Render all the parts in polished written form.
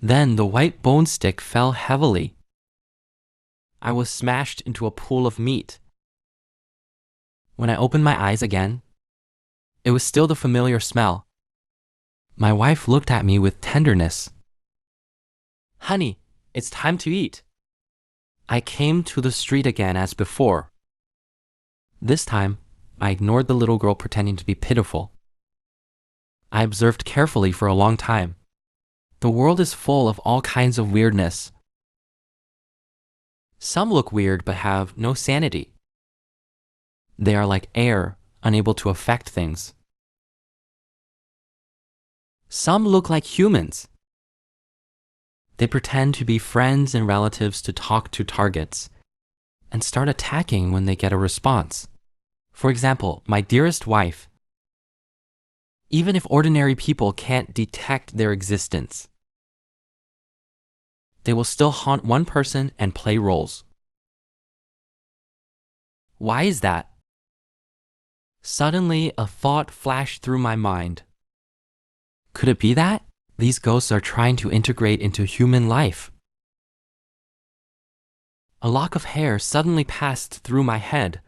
Then the white bone stick fell heavily. I was smashed into a pool of meat. When I opened my eyes again, it was still the familiar smell. My wife looked at me with tenderness. "Honey, it's time to eat." I came to the street again as before. This time, I ignored the little girl pretending to be pitiful. I observed carefully for a long time. The world is full of all kinds of weirdness. Some look weird but have no sanity. They are like air, unable to affect things. Some look like humans. They pretend to be friends and relatives to talk to targets and start attacking when they get a response. For example, my dearest wife. Even if ordinary people can't detect their existence, they will still haunt one person and play roles. Why is that? Suddenly, a thought flashed through my mind. Could it be that these ghosts are trying to integrate into human life? A lock of hair suddenly passed through my head,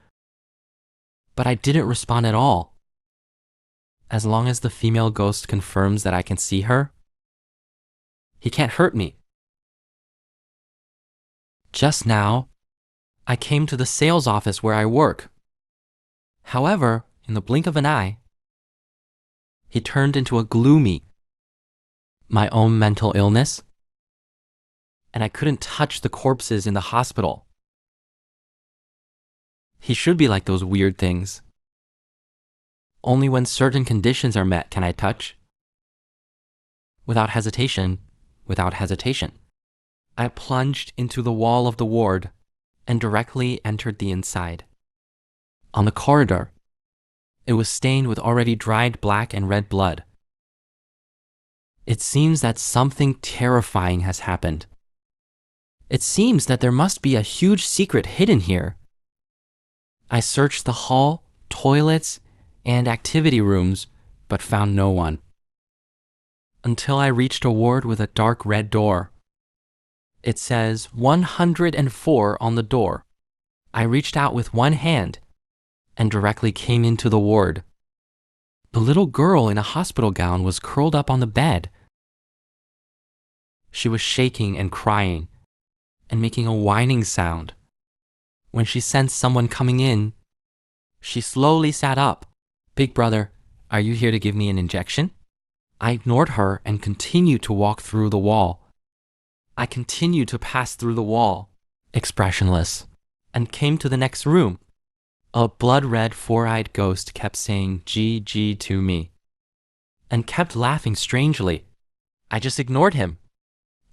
but I didn't respond at all. As long as the female ghost confirms that I can see her, he can't hurt me. Just now, I came to the sales office where I work. However, in the blink of an eye, he turned into a gloomy, my own mental illness, and I couldn't touch the corpses in the hospital. He should be like those weird things. Only when certain conditions are met can I touch. Without hesitation, I plunged into the wall of the ward and directly entered the inside. On the corridor, it was stained with already dried black and red blood. It seems that something terrifying has happened. It seems that there must be a huge secret hidden here. I searched the hall, toilets, and activity rooms, but found no one. Until I reached a ward with a dark red door. It says 104 on the door. I reached out with one hand and directly came into the ward. The little girl in a hospital gown was curled up on the bed. She was shaking and crying and making a whining sound. When she sensed someone coming in, she slowly sat up. "Big brother, are you here to give me an injection?" I ignored her and continued to walk through the wall. I continued to pass through the wall, expressionless, and came to the next room. A blood-red, four-eyed ghost kept saying "GG" to me and kept laughing strangely. I just ignored him.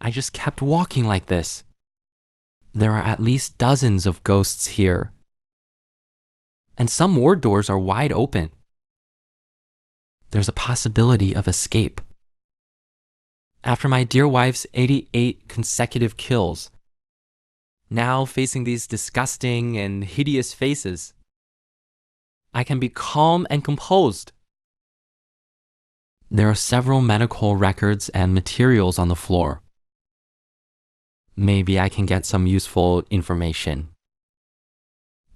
I just kept walking like this. There are at least dozens of ghosts here, and some ward doors are wide open. There's a possibility of escape. After my dear wife's 88 consecutive kills, now facing these disgusting and hideous faces, I can be calm and composed. There are several medical records and materials on the floor. Maybe I can get some useful information.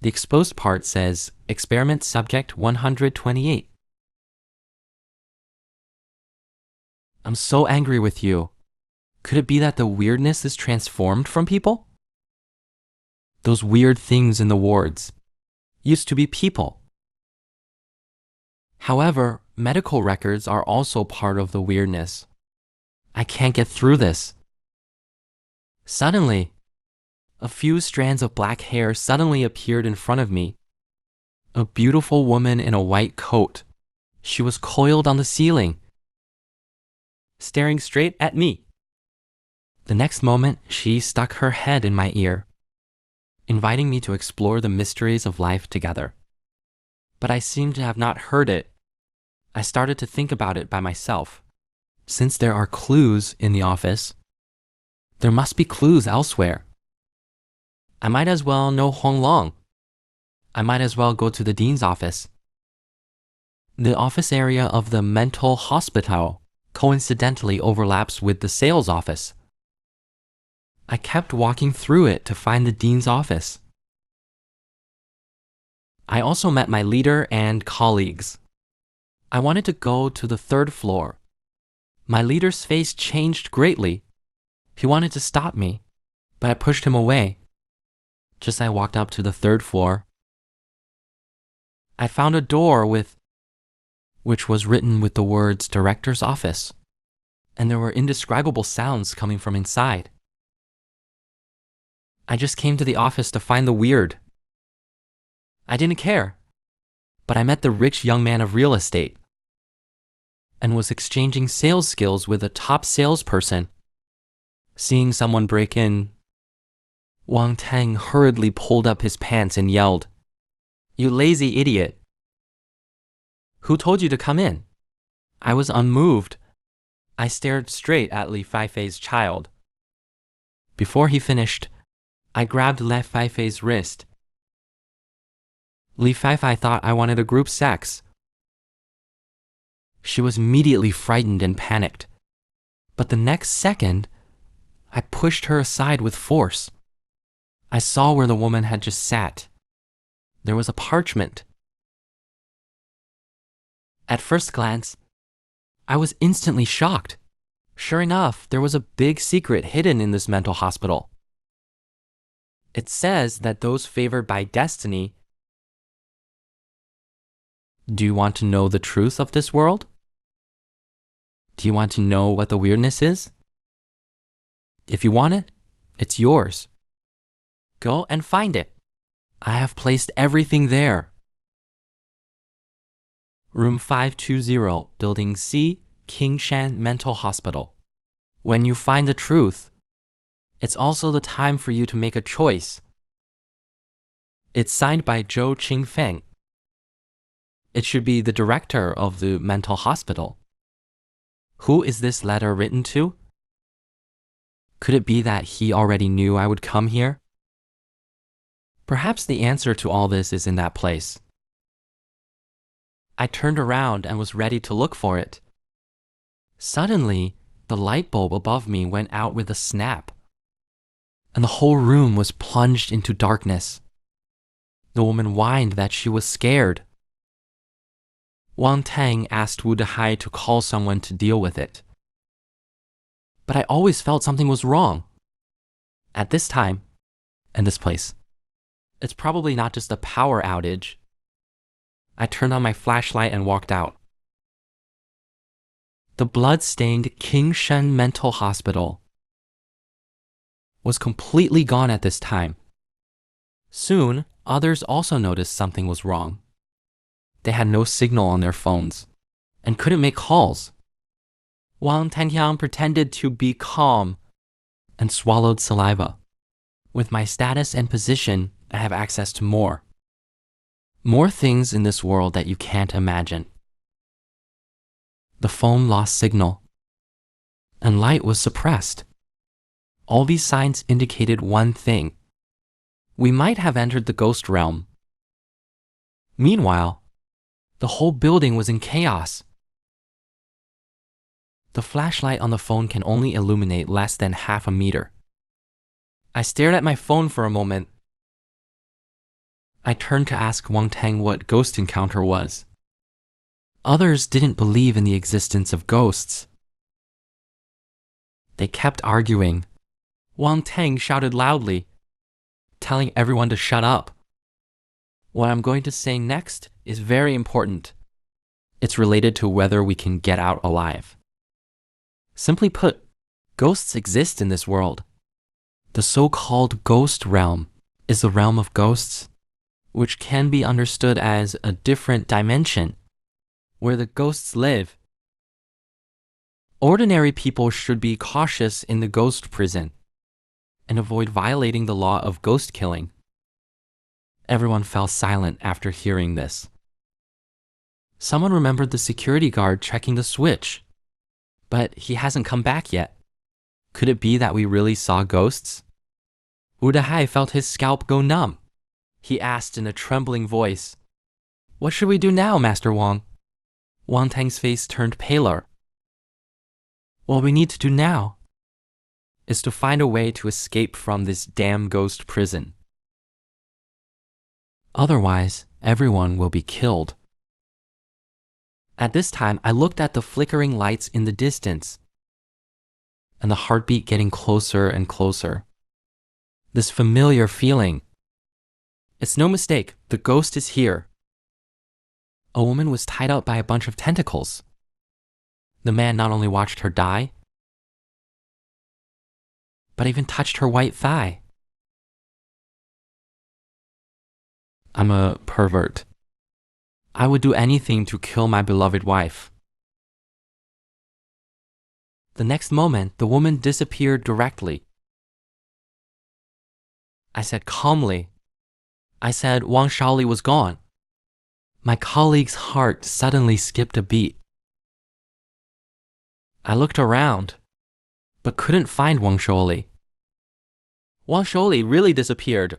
The exposed part says Experiment Subject 128. I'm so angry with you. Could it be that the weirdness is transformed from people? Those weird things in the wards used to be people. However, medical records are also part of the weirdness. I can't get through this. Suddenly, a few strands of black hair suddenly appeared in front of me. A beautiful woman in a white coat. She was coiled on the ceiling, staring straight at me. The next moment, she stuck her head in my ear, inviting me to explore the mysteries of life together. But I seemed to have not heard it. I started to think about it by myself. Since there are clues in the office, there must be clues elsewhere. I might as well know Hong Long. I might as well go to the dean's office. The office area of the mental hospital coincidentally overlaps with the sales office. I kept walking through it to find the dean's office. I also met my leader and colleagues. I wanted to go to the third floor. My leader's face changed greatly. He wanted to stop me, but I pushed him away. Just as I walked up to the third floor, I found a door which was written with the words Director's Office, and there were indescribable sounds coming from inside. I just came to the office to find the weird. I didn't care, but I met the rich young man of real estate and was exchanging sales skills with a top salesperson. Seeing someone break in, Wang Tang hurriedly pulled up his pants and yelled, "You lazy idiot! Who told you to come in?" I was unmoved. I stared straight at Li Feifei's child. Before he finished, I grabbed Li Feifei's wrist. Li Feifei thought I wanted a group sex. She was immediately frightened and panicked. But the next second, I pushed her aside with force. I saw where the woman had just sat. There was a parchment. At first glance, I was instantly shocked. Sure enough, there was a big secret hidden in this mental hospital. It says that those favored by destiny. Do you want to know the truth of this world? Do you want to know what the weirdness is? If you want it, it's yours. Go and find it. I have placed everything there. Room 520, Building C, Kingshan Mental Hospital. When you find the truth, it's also the time for you to make a choice. It's signed by Zhou Qingfeng. It should be the director of the mental hospital. Who is this letter written to? Could it be that he already knew I would come here? Perhaps the answer to all this is in that place. I turned around and was ready to look for it. Suddenly, the light bulb above me went out with a snap, and the whole room was plunged into darkness. The woman whined that she was scared. Wang Tang asked Wu Dehai to call someone to deal with it. But I always felt something was wrong. At this time, and this place, it's probably not just a power outage. I turned on my flashlight and walked out. The blood-stained Kingshan Mental Hospital was completely gone at this time. Soon, others also noticed something was wrong. They had no signal on their phones and couldn't make calls. Wang Tantiang pretended to be calm and swallowed saliva. With my status and position, I have access to more things in this world that you can't imagine. The phone lost signal, and light was suppressed. All these signs indicated one thing. We might have entered the ghost realm. Meanwhile, the whole building was in chaos. The flashlight on the phone can only illuminate less than half a meter. I stared at my phone for a moment. I turned to ask Wang Tang what ghost encounter was. Others didn't believe in the existence of ghosts. They kept arguing. Wang Tang shouted loudly, telling everyone to shut up. What I'm going to say next is very important. It's related to whether we can get out alive. Simply put, ghosts exist in this world. The so-called ghost realm is the realm of ghosts, which can be understood as a different dimension where the ghosts live. Ordinary people should be cautious in the ghost prison and avoid violating the law of ghost killing. Everyone fell silent after hearing this. Someone remembered the security guard checking the switch, but he hasn't come back yet. Could it be that we really saw ghosts? Wu Dehai felt his scalp go numb. He asked in a trembling voice, "What should we do now, Master Wang?" Wang Tang's face turned paler. What we need to do now is to find a way to escape from this damn ghost prison. Otherwise, everyone will be killed. At this time, I looked at the flickering lights in the distance and the heartbeat getting closer and closer. This familiar feeling. It's no mistake, the ghost is here. A woman was tied up by a bunch of tentacles. The man not only watched her die, but even touched her white thigh. I'm a pervert. I would do anything to kill my beloved wife. The next moment, the woman disappeared directly. I said calmly, Wang Shaoli was gone. My colleague's heart suddenly skipped a beat. I looked around, but couldn't find Wang Shaoli. Wang Shaoli really disappeared.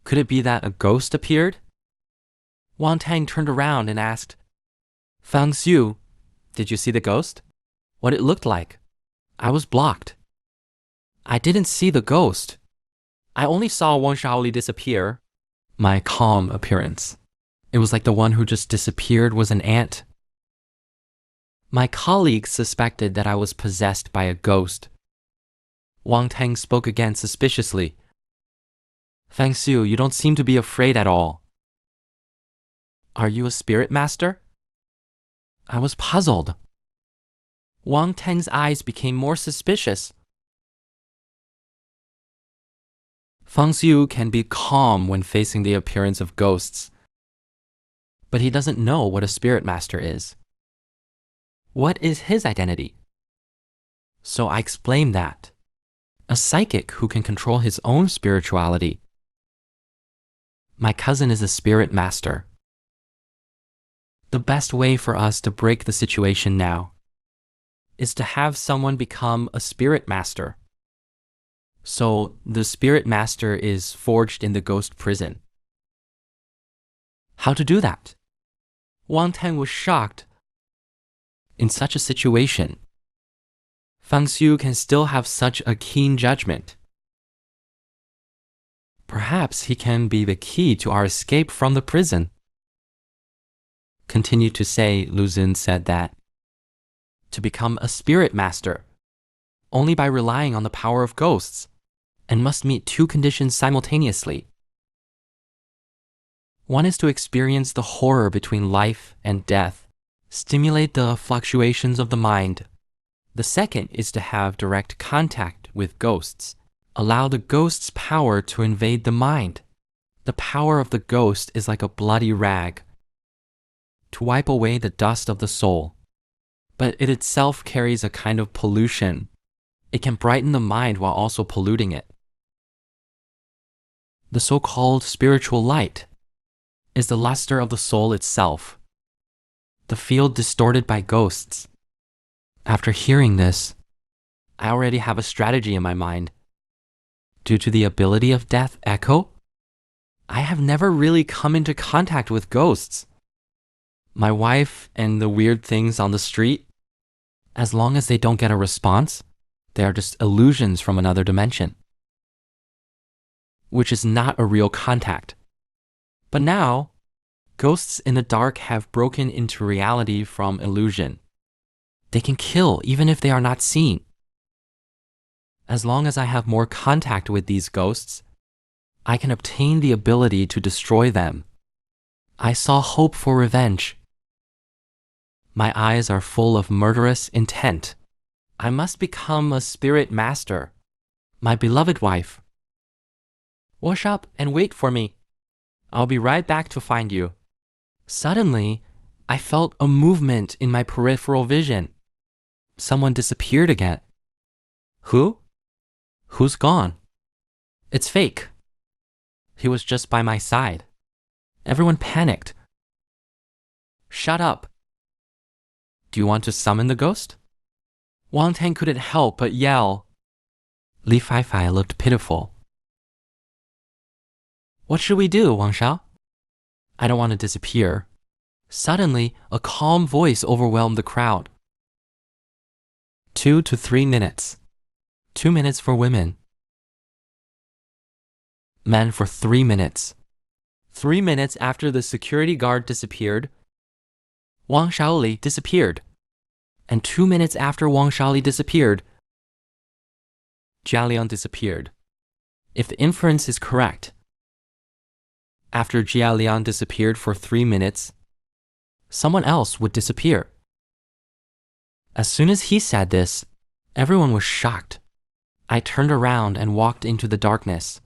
Could it be that a ghost appeared? Wang Tang turned around and asked, Fang Xiu, did you see the ghost? What it looked like? I was blocked. I didn't see the ghost. I only saw Wang Shaoli disappear. My calm appearance. It was like the one who just disappeared was an ant. My colleagues suspected that I was possessed by a ghost. Wang Tang spoke again suspiciously. Fang Xiu, you don't seem to be afraid at all. Are you a spirit master? I was puzzled. Wang Tang's eyes became more suspicious. Fang Xiu can be calm when facing the appearance of ghosts, but he doesn't know what a spirit master is. What is his identity? So I explained that. A psychic who can control his own spirituality. My cousin is a spirit master. The best way for us to break the situation now is to have someone become a spirit master. So the spirit master is forged in the ghost prison. How to do that? Wang Tang was shocked. In such a situation, Fang Xiu can still have such a keen judgment. Perhaps he can be the key to our escape from the prison. Continue to say, Lu Xun said that, to become a spirit master, only by relying on the power of ghosts, and must meet two conditions simultaneously. One is to experience the horror between life and death, stimulate the fluctuations of the mind. The second is to have direct contact with ghosts, allow the ghost's power to invade the mind. The power of the ghost is like a bloody rag, to wipe away the dust of the soul. But it itself carries a kind of pollution. It can brighten the mind while also polluting it. The so-called spiritual light is the luster of the soul itself, the field distorted by ghosts. After hearing this, I already have a strategy in my mind. Due to the ability of death echo, I have never really come into contact with ghosts. My wife and the weird things on the street, as long as they don't get a response, they are just illusions from another dimension, which is not a real contact. But now, ghosts in the dark have broken into reality from illusion. They can kill even if they are not seen. As long as I have more contact with these ghosts, I can obtain the ability to destroy them. I saw hope for revenge. My eyes are full of murderous intent. I must become a spirit master. My beloved wife. Wash up and wait for me. I'll be right back to find you. Suddenly, I felt a movement in my peripheral vision. Someone disappeared again. Who? Who's gone? It's fake. He was just by my side. Everyone panicked. Shut up. Do you want to summon the ghost? Wang Tang couldn't help but yell. Li Feifei looked pitiful. What should we do, Wang Shao? I don't want to disappear. Suddenly, a calm voice overwhelmed the crowd. 2 to 3 minutes. 2 minutes for women. Men for 3 minutes. 3 minutes after the security guard disappeared, Wang Shaoli disappeared. And 2 minutes after Wang Shaoli disappeared, Jia Liang disappeared. If the inference is correct, after Jia Liang disappeared for 3 minutes, someone else would disappear. As soon as he said this, everyone was shocked. I turned around and walked into the darkness.